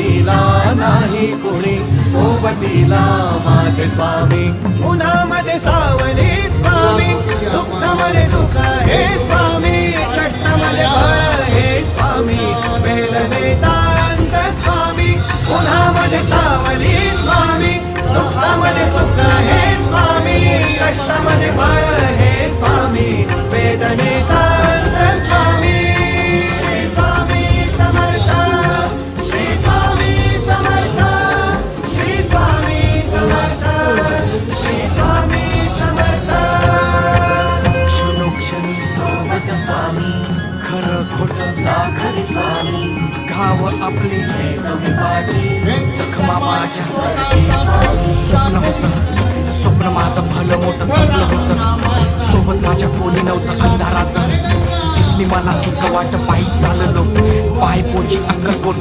सोबतीला नाही कुणी, सोबतीला माझे स्वामी. उन्हामध्ये सावली स्वामी, दुःखामध्ये सुख हे स्वामी, कष्टामध्ये बळ हे स्वामी, वेदनेचा अंत स्वामी. उन्हामध्ये सावली स्वामी, दुःखामध्ये सुख हे स्वामी, कष्टामध्ये बळ हे स्वामी, वेदनेचा अंत स्वामी. श्री स्वामी समर्थ, श्री स्वामी समर्थ, श्री स्वामी समर्थ, श्री स्वामी समर्थ. क्षणोक्षणी सोबत स्वामी, खरं खोटं दाखले स्वामी, गाव आपले तुम्ही पाठी, जखमा माझ्या स्वप्न होतं, स्वप्न माझं भलं मोठं स्वप्न होतं. सोबत माझ्या कोणी नव्हतं अंधारात, दिसली मला एक वाट पायी चाललो, पाय पोची अक्कलकोट.